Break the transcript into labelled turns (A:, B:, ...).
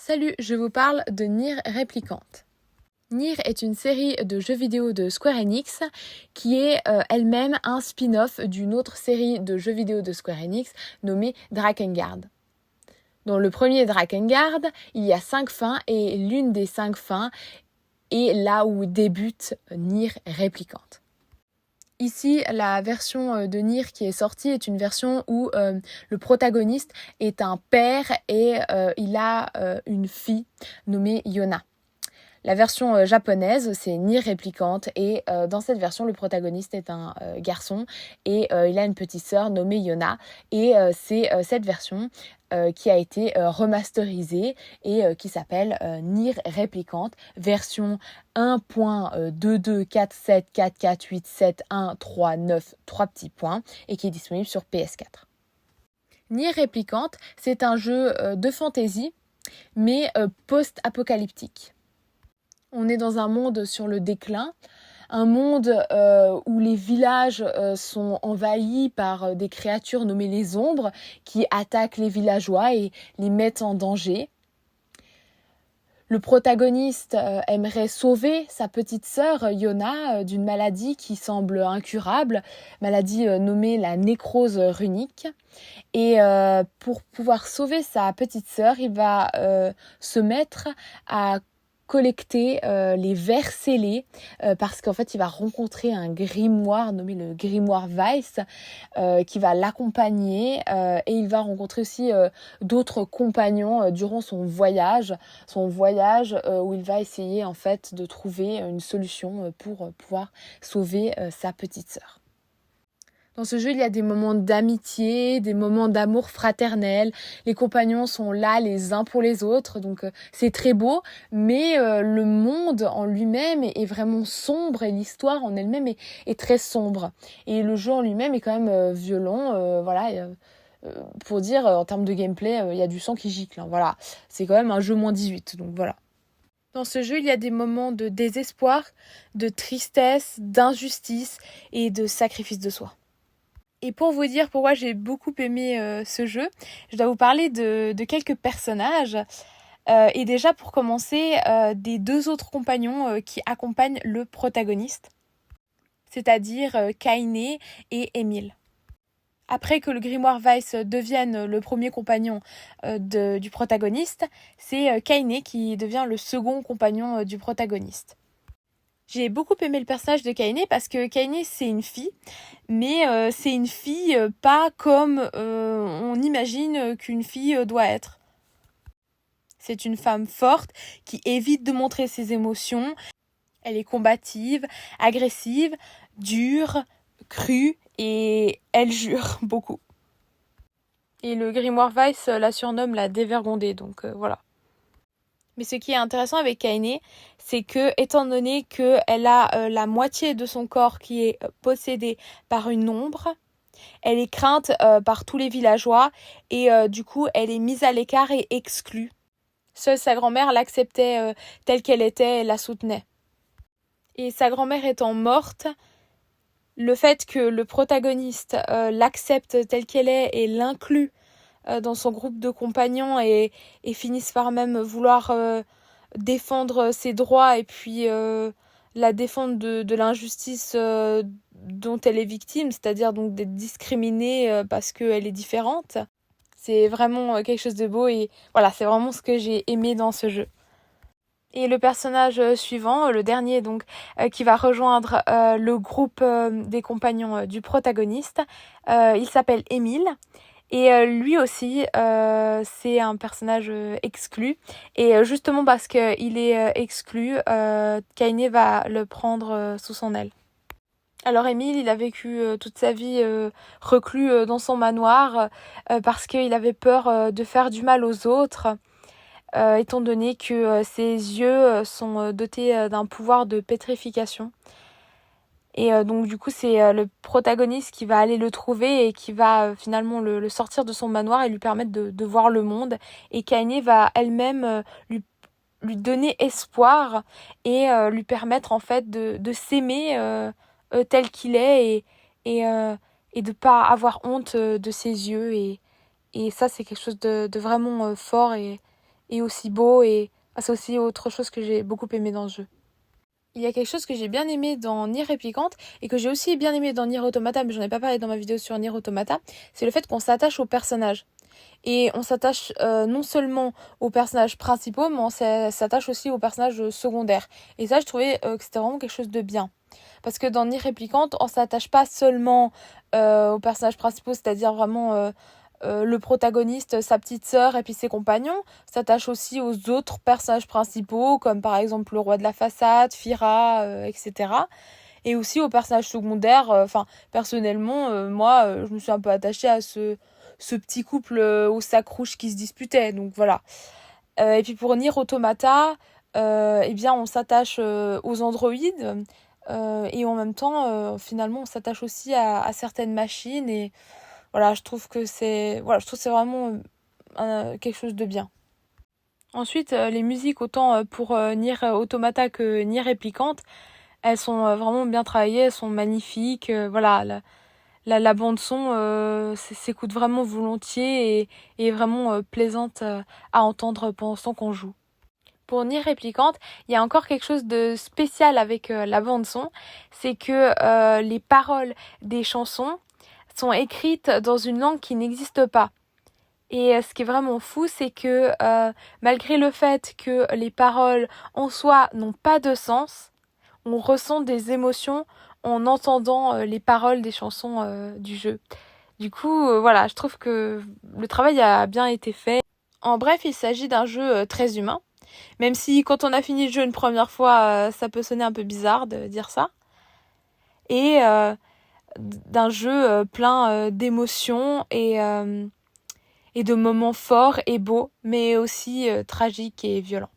A: Salut, je vous parle de Nier Replicant. Nier est une série de jeux vidéo de Square Enix qui est elle-même un spin-off d'une autre série de jeux vidéo de Square Enix nommée Drakengard. Dans le premier Drakengard, il y a 5 fins et l'une des 5 fins est là où débute Nier Replicant. Ici, la version de Nier qui est sortie est une version où le protagoniste est un père et il a une fille nommée Yona. La version japonaise, c'est Nier Replicant et dans cette version, le protagoniste est un garçon et il a une petite sœur nommée Yona. Et c'est cette version qui a été remasterisée et qui s'appelle Nier Replicant, version 1.22474487139, 3 petits points, et qui est disponible sur PS4. Nier Replicant, c'est un jeu de fantasy, mais post-apocalyptique. On est dans un monde sur le déclin, un monde où les villages sont envahis par des créatures nommées les ombres qui attaquent les villageois et les mettent en danger. Le protagoniste aimerait sauver sa petite sœur Yona d'une maladie qui semble incurable, maladie nommée la nécrose runique. Et pour pouvoir sauver sa petite sœur, il va se mettre à collecter les vers scellés parce qu'en fait il va rencontrer un grimoire nommé le grimoire Weiss qui va l'accompagner et il va rencontrer aussi d'autres compagnons durant son voyage où il va essayer en fait de trouver une solution pour pouvoir sauver sa petite sœur. Dans ce jeu, il y a des moments d'amitié, des moments d'amour fraternel. Les compagnons sont là les uns pour les autres, donc c'est très beau. Mais le monde en lui-même est vraiment sombre et l'histoire en elle-même est très sombre. Et le jeu en lui-même est quand même violent, pour dire en termes de gameplay, il y a du sang qui gicle. Voilà, c'est quand même un jeu moins 18, donc voilà. Dans ce jeu, il y a des moments de désespoir, de tristesse, d'injustice et de sacrifice de soi. Et pour vous dire pourquoi j'ai beaucoup aimé ce jeu, je dois vous parler de quelques personnages. Et déjà pour commencer, des 2 autres compagnons qui accompagnent le protagoniste, c'est-à-dire Kaine et Emile. Après que le grimoire Weiss devienne le premier compagnon du protagoniste, c'est Kaine qui devient le second compagnon du protagoniste. J'ai beaucoup aimé le personnage de Kaine parce que Kaine c'est une fille, mais c'est une fille pas comme on imagine qu'une fille doit être. C'est une femme forte qui évite de montrer ses émotions. Elle est combative, agressive, dure, crue et elle jure beaucoup. Et le grimoire Weiss la surnomme la dévergondée, donc voilà. Mais ce qui est intéressant avec Kaine, c'est que, étant donné qu'elle a la moitié de son corps qui est possédé par une ombre, elle est crainte par tous les villageois et du coup, elle est mise à l'écart et exclue. Seule sa grand-mère l'acceptait telle qu'elle était et la soutenait. Et sa grand-mère étant morte, le fait que le protagoniste l'accepte telle qu'elle est et l'inclut dans son groupe de compagnons et finissent par même vouloir défendre ses droits et puis la défendre de l'injustice dont elle est victime, c'est-à-dire donc d'être discriminée parce qu'elle est différente. C'est vraiment quelque chose de beau et voilà, c'est vraiment ce que j'ai aimé dans ce jeu. Et le personnage suivant, le dernier donc, qui va rejoindre le groupe des compagnons du protagoniste, il s'appelle Emile. Et lui aussi, c'est un personnage exclu. Et justement parce qu'il est exclu, Kaine va le prendre sous son aile. Alors Émile, il a vécu toute sa vie reclus dans son manoir parce qu'il avait peur de faire du mal aux autres, étant donné que ses yeux sont dotés d'un pouvoir de pétrification. Et donc du coup c'est le protagoniste qui va aller le trouver et qui va finalement le sortir de son manoir et lui permettre de voir le monde. Et Kaine va elle-même lui donner espoir et lui permettre en fait de s'aimer tel qu'il est et de pas avoir honte de ses yeux. Et ça c'est quelque chose de vraiment fort et et aussi beau, et c'est aussi autre chose que j'ai beaucoup aimé dans ce jeu. Il y a quelque chose que j'ai bien aimé dans Nier Replicant et que j'ai aussi bien aimé dans Nier Automata, mais j'en ai pas parlé dans ma vidéo sur Nier Automata, c'est le fait qu'on s'attache aux personnages. Et on s'attache non seulement aux personnages principaux, mais on s'attache aussi aux personnages secondaires. Et ça, je trouvais que c'était vraiment quelque chose de bien. Parce que dans Nier Replicant, on s'attache pas seulement aux personnages principaux, c'est-à-dire vraiment le protagoniste, sa petite sœur et puis ses compagnons, s'attache aussi aux autres personnages principaux, comme par exemple le roi de la façade, Fira, etc. Et aussi aux personnages secondaires. Personnellement, moi, je me suis un peu attachée à ce petit couple au sac rouge qui se disputait. Donc voilà. Et puis pour Nier Automata, eh bien, on s'attache aux androïdes. Et en même temps, finalement, on s'attache aussi à certaines machines. Et voilà, je trouve que c'est vraiment quelque chose de bien. Ensuite, les musiques, autant pour Nier Automata que Nier Replicant, elles sont vraiment bien travaillées, elles sont magnifiques. Voilà, la bande son s'écoute vraiment volontiers et est vraiment plaisante à entendre pendant ce temps qu'on joue. Pour Nier Replicant, il y a encore quelque chose de spécial avec la bande son, c'est que les paroles des chansons sont écrites dans une langue qui n'existe pas. Et ce qui est vraiment fou, c'est que malgré le fait que les paroles en soi n'ont pas de sens, on ressent des émotions en entendant les paroles des chansons du jeu. Du coup, voilà, je trouve que le travail a bien été fait. En bref, il s'agit d'un jeu très humain, même si quand on a fini le jeu une première fois, ça peut sonner un peu bizarre de dire ça. Et d'un jeu plein d'émotions et de moments forts et beaux, mais aussi tragiques et violents.